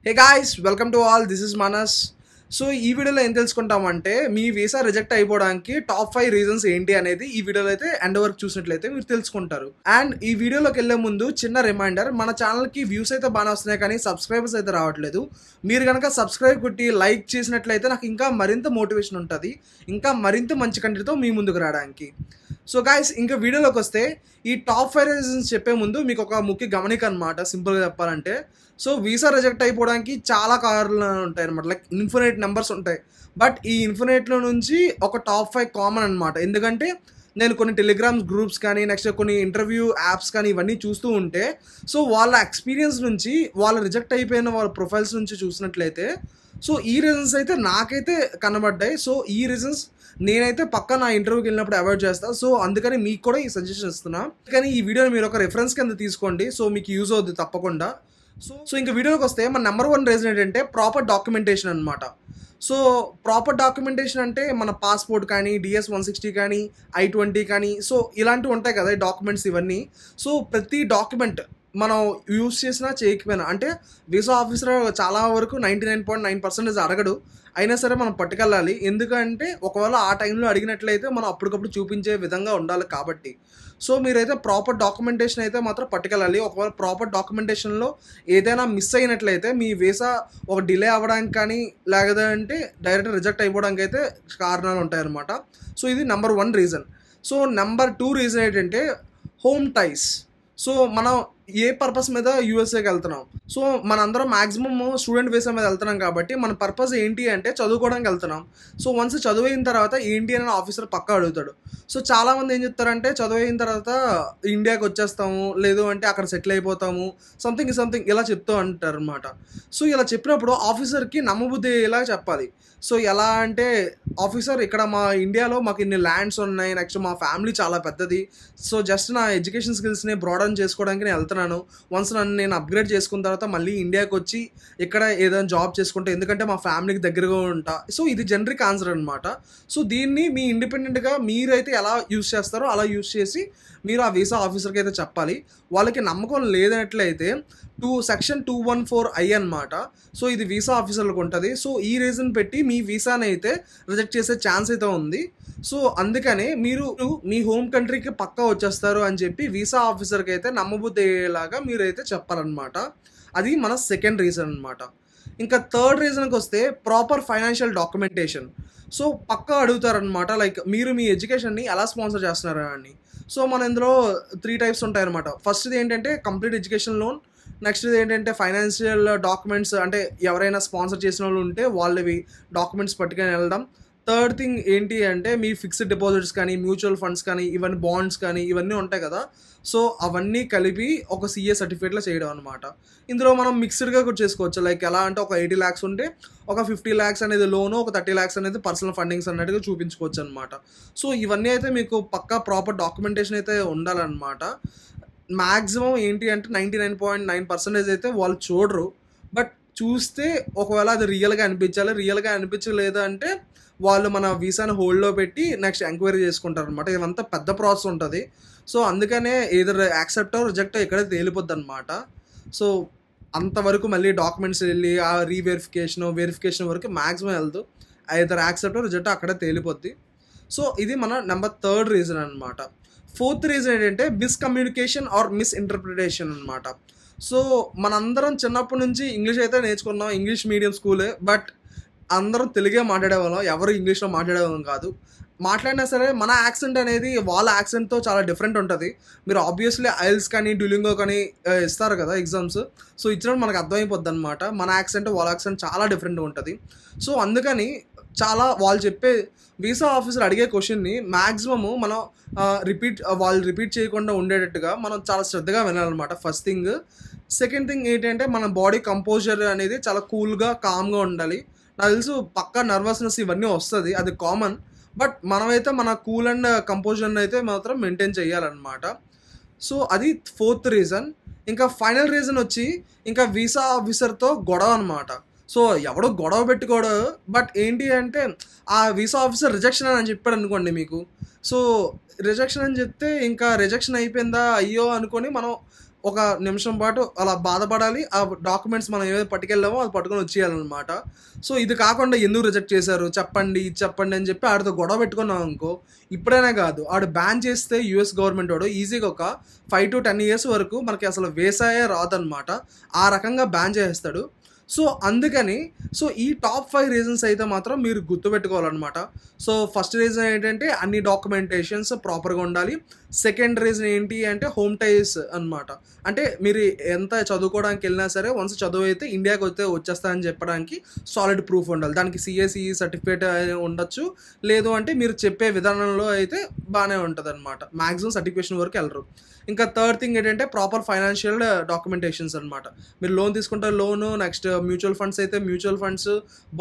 Hey guys, welcome to all. This is Manas. So ఈ వీడియోలో ఏం తెలుసుకుంటామంటే మీ వీసా రిజెక్ట్ అయిపోవడానికి టాప్ 5 రీజన్స్ ఏంటి అనేది ఈ వీడియోలో అయితే ఎండ్ వరకు చూసినట్లయితే మీరు తెలుసుకుంటారు. అండ్ ఈ వీడియోలోకి వెళ్ళే ముందు చిన్న రిమైండర్, మన ఛానల్కి వ్యూస్ అయితే బాగానే వస్తున్నాయి కానీ సబ్స్క్రైబర్స్ అయితే రావట్లేదు. మీరు కనుక సబ్స్క్రైబ్ కొట్టి లైక్ చేసినట్లయితే నాకు ఇంకా మరింత మోటివేషన్ ఉంటుంది, ఇంకా మరింత మంచి కంటెంట్తో మీ ముందుకు రావడానికి. సో గాయస్, ఇంకా వీడియోలోకి వస్తే ఈ టాప్ 5 రీజన్స్ చెప్పే ముందు మీకు ఒక ముఖ్య గమనిక అనమాట. సింపుల్గా చెప్పాలంటే, సో వీసా రిజెక్ట్ అయిపోవడానికి చాలా కారణాలు ఉంటాయి అనమాట, లైక్ ఇన్ఫినిట్ నెంబర్స్ ఉంటాయి. బట్ ఈ ఇన్ఫినిట్లో నుంచి ఒక టాప్ 5 కామన్ అనమాట. ఎందుకంటే నేను కొన్ని టెలిగ్రామ్ గ్రూప్స్ కానీ నెక్స్ట్ కొన్ని ఇంటర్వ్యూ యాప్స్ కానీ ఇవన్నీ చూస్తూ ఉంటే, సో వాళ్ళ ఎక్స్పీరియన్స్ నుంచి, వాళ్ళ రిజెక్ట్ అయిపోయిన వాళ్ళ ప్రొఫైల్స్ నుంచి చూసినట్లయితే, సో ఈ రీజన్స్ అయితే నాకైతే కనబడ్డాయి. సో ఈ రీజన్స్ నేనైతే పక్క నా ఇంటర్వ్యూకి వెళ్ళినప్పుడు అవాయిడ్ చేస్తాను. సో అందుకని మీకు కూడా ఈ సజెషన్ ఇస్తున్నా. కానీ ఈ వీడియోని మీరు ఒక రెఫరెన్స్ కింద తీసుకోండి, సో మీకు యూజ్ అవుద్ది తప్పకుండా. సో ఇంకా వీడియోకి వస్తే మన నెంబర్ 1 రీజన్ ఏంటంటే ప్రాపర్ డాక్యుమెంటేషన్ అనమాట. సో ప్రాపర్ డాక్యుమెంటేషన్ అంటే మన పాస్పోర్ట్ కానీ, DS-160 కానీ, I-20 కానీ, సో ఇలాంటివి ఉంటాయి కదా డాక్యుమెంట్స్ ఇవన్నీ. సో ప్రతి డాక్యుమెంట్ మనం యూజ్ చేసినా చేయకపోయినా, అంటే వీసా ఆఫీసర్ చాలా వరకు 99.9% అడగడు, అయినా సరే మనం పట్టుకెళ్ళాలి. ఎందుకంటే ఒకవేళ ఆ టైంలో అడిగినట్లయితే మనం అప్పటికప్పుడు చూపించే విధంగా ఉండాలి కాబట్టి. సో మీరైతే ప్రాపర్ డాక్యుమెంటేషన్ అయితే మాత్రం పట్టుకెళ్ళాలి. ఒకవేళ ప్రాపర్ డాక్యుమెంటేషన్లో ఏదైనా మిస్ అయినట్లయితే మీ వీసా ఒక డిలే అవ్వడానికి కానీ, లేదంటే డైరెక్ట్ రిజెక్ట్ అయిపోవడానికి అయితే కారణాలు ఉంటాయన్నమాట. సో ఇది number 1 reason. So number 2 reason ఏంటంటే హోమ్ టైస్. సో మనం ఏ పర్పస్ మీద యూఎస్ఏకి వెళ్తున్నాం, సో మనందరం మ్యాక్సిమమ్ స్టూడెంట్ వీసా మీద వెళ్తున్నాం కాబట్టి మన పర్పస్ ఏంటి అంటే చదువుకోవడానికి వెళ్తున్నాం. సో వన్స్ చదువైన తర్వాత ఏంటి అని ఆఫీసర్ పక్కా అడుగుతాడు. సో చాలామంది ఏం చెప్తారంటే చదువైన తర్వాత ఇండియాకి వచ్చేస్తాము, లేదు అంటే అక్కడ సెటిల్ అయిపోతాము, సంథింగ్ ఇలా చెప్తూ అంటారు అనమాట. సో ఇలా చెప్పినప్పుడు ఆఫీసర్కి నమ్మబుద్ధి ఎలా చెప్పాలి. సో ఎలా అంటే, ఆఫీసర్ ఇక్కడ మా ఇండియాలో మాకు ఇన్ని ల్యాండ్స్ ఉన్నాయి, నెక్స్ట్ మా ఫ్యామిలీ చాలా పెద్దది, సో జస్ట్ నా ఎడ్యుకేషన్ స్కిల్స్ని బ్రాడన్ చేసుకోవడానికి నేను వెళ్తున్నాను. వన్స్ నన్ను నేను అప్గ్రేడ్ చేసుకున్న తర్వాత మళ్ళీ ఇండియాకి వచ్చి ఇక్కడ ఏదైనా జాబ్ చేసుకుంటే, ఎందుకంటే మా ఫ్యామిలీకి దగ్గరగా ఉంటా. సో ఇది జనరిక్ ఆన్సర్ అనమాట. సో దీన్ని మీ ఇండిపెండెంట్గా మీరైతే ఎలా యూజ్ చేస్తారో అలా యూజ్ చేసి మీరు ఆ వీసా ఆఫీసర్కి అయితే చెప్పాలి. వాళ్ళకి నమ్మకం లేదన్నట్లయితే సెక్షన్ 214I అనమాట. సో ఇది వీసా ఆఫీసర్లకు ఉంటుంది. సో ఈ రీజన్ పెట్టి మీ వీసాని అయితే రిజెక్ట్ చేసే ఛాన్స్ అయితే ఉంది. సో అందుకనే మీరు మీ హోమ్ కంట్రీకి పక్కా వచ్చేస్తారు అని చెప్పి వీసా ఆఫీసర్కి అయితే నమ్మబుద్ధి అయ్యేలాగా మీరైతే చెప్పాలన్నమాట. అది మన సెకండ్ రీజన్ అనమాట. ఇంకా థర్డ్ రీజన్కి వస్తే ప్రాపర్ ఫైనాన్షియల్ డాక్యుమెంటేషన్. సో పక్కా అడుగుతారనమాట, లైక్ మీరు మీ ఎడ్యుకేషన్ని ఎలా స్పాన్సర్ చేస్తున్నారు అని. సో మన ఇందులో 3 టైప్స్ ఉంటాయన్నమాట. ఫస్ట్ది ఏంటంటే కంప్లీట్ ఎడ్యుకేషన్ లోన్, నెక్స్ట్ది ఏంటంటే ఫైనాన్షియల్ డాక్యుమెంట్స్, అంటే ఎవరైనా స్పాన్సర్ చేసిన వాళ్ళు ఉంటే వాళ్ళవి డాక్యుమెంట్స్ పట్టుకొని వెళ్ళడం. థర్డ్ థింగ్ ఏంటి అంటే మీ ఫిక్స్డ్ డిపాజిట్స్ కానీ, మ్యూచువల్ ఫండ్స్ కానీ, ఇవన్నీ బాండ్స్ కానీ ఇవన్నీ ఉంటాయి కదా, సో అవన్నీ కలిపి ఒక CA సర్టిఫికేట్లో చేయడం అనమాట. ఇందులో మనం మిక్స్డ్గా కూడా చేసుకోవచ్చు. లైక్ ఎలా అంటే ఒక 80 lakhs ఉంటే ఒక 50 lakhs అనేది లోను, ఒక 30 lakhs అనేది పర్సనల్ ఫండింగ్స్ అన్నట్టుగా చూపించుకోవచ్చు అనమాట. సో ఇవన్నీ అయితే మీకు పక్కా ప్రాపర్ డాక్యుమెంటేషన్ అయితే ఉండాలన్నమాట. మ్యాక్సిమం ఏంటి అంటే 99.9% అయితే వాళ్ళు చూడరు. బట్ చూస్తే ఒకవేళ అది రియల్గా అనిపించాలి, రియల్గా అనిపించలేదు అంటే వాళ్ళు మన వీసాని హోల్డ్లో పెట్టి నెక్స్ట్ ఎంక్వైరీ చేసుకుంటారు అనమాట. ఇదంతా పెద్ద ప్రాసెస్ ఉంటుంది. సో అందుకనే ఏదర్ యాక్సెప్టో రిజెక్టో ఇక్కడే తేలిపోద్ది అనమాట. సో అంతవరకు మళ్ళీ డాక్యుమెంట్స్ వెళ్ళి ఆ వెరిఫికేషన్ వరకు మ్యాక్సిమం వెళ్తూ ఏదర్ యాక్సెప్టో రిజెక్టో అక్కడే తేలిపోద్ది. సో ఇది మన నెంబర్ 3rd రీజన్ అనమాట. 4th రీజన్ ఏంటంటే మిస్కమ్యూనికేషన్ ఆర్ మిస్ఇంటర్ప్రిటేషన్ అనమాట. సో మనందరం చిన్నప్పటి నుంచి ఇంగ్లీష్ అయితే నేర్చుకున్నాం, ఇంగ్లీష్ మీడియం స్కూలే. బట్ అందరం తెలుగే మాట్లాడేవాళ్ళం, ఎవరు ఇంగ్లీష్లో మాట్లాడేవాళ్ళం కాదు. మాట్లాడినా సరే మన యాక్సెంట్ అనేది వాళ్ళ యాక్సెంట్తో చాలా డిఫరెంట్ ఉంటుంది. మీరు ఆబ్వియస్లీ ఐల్స్ కానీ డ్యూలింగో కానీ ఇస్తారు కదా ఎగ్జామ్స్, సో ఇచ్చినప్పుడు మనకు అర్థమైపోద్ది అనమాట మన యాక్సెంట్ వాళ్ళ యాక్సెంట్ చాలా డిఫరెంట్గా ఉంటుంది. సో అందుకని వాళ్ళు చెప్పే వీసా ఆఫీసర్ అడిగే క్వశ్చన్ని మ్యాక్సిమము మనం వాళ్ళు రిపీట్ చేయకుండా ఉండేటట్టుగా మనం చాలా శ్రద్ధగా వినాలన్నమాట. First thing. సెకండ్ థింగ్ ఏంటంటే మన బాడీ కంపోజర్ అనేది చాలా కూల్గా కామ్గా ఉండాలి. నాకు తెలుసు పక్కా నర్వస్నెస్ ఇవన్నీ వస్తుంది, అది కామన్. బట్ మనమైతే మన కూల్ అండ్ కంపోజర్ని అయితే మాత్రం మెయింటైన్ చేయాలన్నమాట. సో అది 4th రీజన్. ఇంకా ఫైనల్ రీజన్ వచ్చి ఇంకా వీసా ఆఫీసర్తో గొడవ అనమాట. సో ఎవడో గొడవ పెట్టుకోడు, బట్ ఏంటి అంటే ఆ వీసా ఆఫీసర్ రిజెక్షన్ అని చెప్పాడు అనుకోండి మీకు. సో రిజెక్షన్ అని చెప్తే ఇంకా రిజెక్షన్ అయిపోయిందా అయ్యో అనుకొని మనం ఒక నిమిషం పాటు అలా బాధపడాలి. ఆ డాక్యుమెంట్స్ మనం ఏవైతే పట్టుకెళ్ళామో అది పట్టుకొని వచ్చేయాలన్నమాట. సో ఇది కాకుండా ఎందుకు రిజెక్ట్ చేశారు చెప్పండి, ఇది చెప్పండి అని చెప్పి ఆడితో గొడవ పెట్టుకున్నాం అనుకో, ఇప్పుడైనా కాదు ఆడు బ్యాన్ చేస్తే యూఎస్ గవర్నమెంట్ వాడు ఈజీగా ఒక 5 to 10 years వరకు మనకి అసలు వీసాయే రాదనమాట. ఆ రకంగా బ్యాన్ చేసేస్తాడు. సో అందుకని ఈ టాప్ 5 రీజన్స్ అయితే మాత్రం మీరు గుర్తుపెట్టుకోవాలన్నమాట. సో ఫస్ట్ రీజన్ ఏంటంటే అన్ని డాక్యుమెంటేషన్స్ ప్రాపర్గా ఉండాలి. సెకండ్ రీజన్ ఏంటి అంటే హోమ్ టైస్ అనమాట. అంటే మీరు ఎంత చదువుకోవడానికి వెళ్ళినా సరే వన్స్ చదువు అయితే ఇండియాకి వస్తే వచ్చేస్తారని చెప్పడానికి సాలిడ్ ప్రూఫ్ ఉండాలి. దానికి సిఎస్ఈ సర్టిఫికేట్ ఉండొచ్చు, లేదు అంటే మీరు చెప్పే విధానంలో అయితే బాగానే ఉంటుంది అనమాట. మ్యాక్సిమం సర్టిఫికేషన్ వరకు వెళ్ళరు. ఇంకా థర్డ్ థింగ్ ఏంటంటే ప్రాపర్ ఫైనాన్షియల్ డాక్యుమెంటేషన్స్ అనమాట. మీరు లోన్ తీసుకుంటే లోను, నెక్స్ట్ మ్యూచువల్ ఫండ్స్ అయితే mutual funds,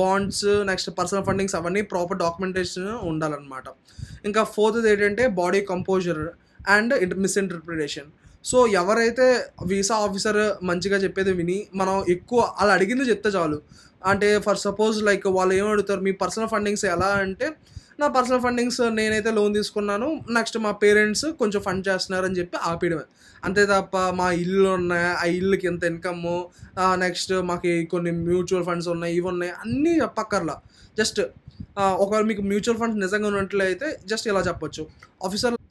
bonds, next personal fundings అవన్నీ ప్రాపర్ డాక్యుమెంటేషన్ ఉండాలన్నమాట. ఇంకా ఫోర్త్ ఏంటంటే body composer and misinterpretation. So ఎవరైతే వీసా ఆఫీసర్ మంచిగా చెప్పేది విని మనం ఎక్కువ అలా అడిగింది చెప్తే చాలు. అంటే ఫర్ సపోజ్ లైక్ వాళ్ళు ఏం అడుగుతారు, మీ పర్సనల్ ఫండింగ్స్ ఎలా అంటే, నా పర్సనల్ ఫండింగ్స్ నేనైతే లోన్ తీసుకున్నాను, నెక్స్ట్ మా పేరెంట్స్ కొంచెం ఫండ్ చేస్తున్నారని చెప్పి ఆపేయడమే. అంతే తప్ప మా ఇల్లు ఉన్నాయి, ఆ ఇల్లుకి ఎంత ఇన్కమ్, నెక్స్ట్ మాకు కొన్ని మ్యూచువల్ ఫండ్స్ ఉన్నాయి, ఇవి ఉన్నాయి అన్నీ చెప్పక్కర్లా. జస్ట్ ఒకవేళ మీకు మ్యూచువల్ ఫండ్స్ నిజంగా ఉన్నట్లయితే జస్ట్ ఇలా చెప్పొచ్చు,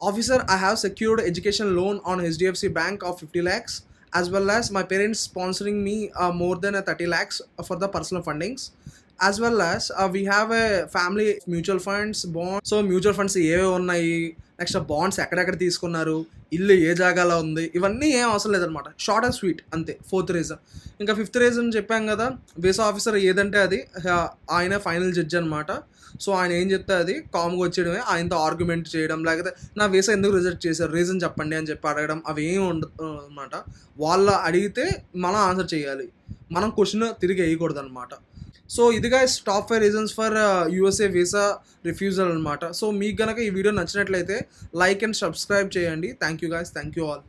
officer I have secured education loan on HDFC bank of 50 lakhs as well as my parents sponsoring me more than 30 lakhs for the personal fundings, as well as we have a family mutual funds, bonds. So mutual funds ఏవే ఉన్నాయి, next bonds ఎక్కడెక్కడ తీసుకున్నారు, ఇల్లు ఏ జాగాలో ఉంది, ఇవన్నీ ఏం అవసరం లేదనమాట. షార్ట్ అండ్ స్వీట్ అంతే ఫోర్త్ రీజన్. ఇంకా ఫిఫ్త్ రీజన్ చెప్పాం కదా, వీసా ఆఫీసర్ ఏదంటే అది ఆయన ఫైనల్ జడ్జ్ అనమాట. సో ఆయన ఏం చెప్తే అది కామ్గా వచ్చేయడమే, ఆయనతో ఆర్గ్యుమెంట్ చేయడం, లేకపోతే నా వీసా ఎందుకు రిజెక్ట్ చేశారు రీజన్ చెప్పండి అని చెప్పి అడగడం అవి ఏమి ఉండదు అనమాట. వాళ్ళ అడిగితే మనం ఆన్సర్ చేయాలి, మనం క్వశ్చన్ తిరిగి వేయకూడదు అనమాట. సో ఇది guys top 5 reasons for USA visa refusal అనమాట. సో మీకు కనుక ఈ వీడియో నచ్చినట్లయితే లైక్ అండ్ సబ్స్క్రైబ్ చేయండి. Thank you guys, thank you all.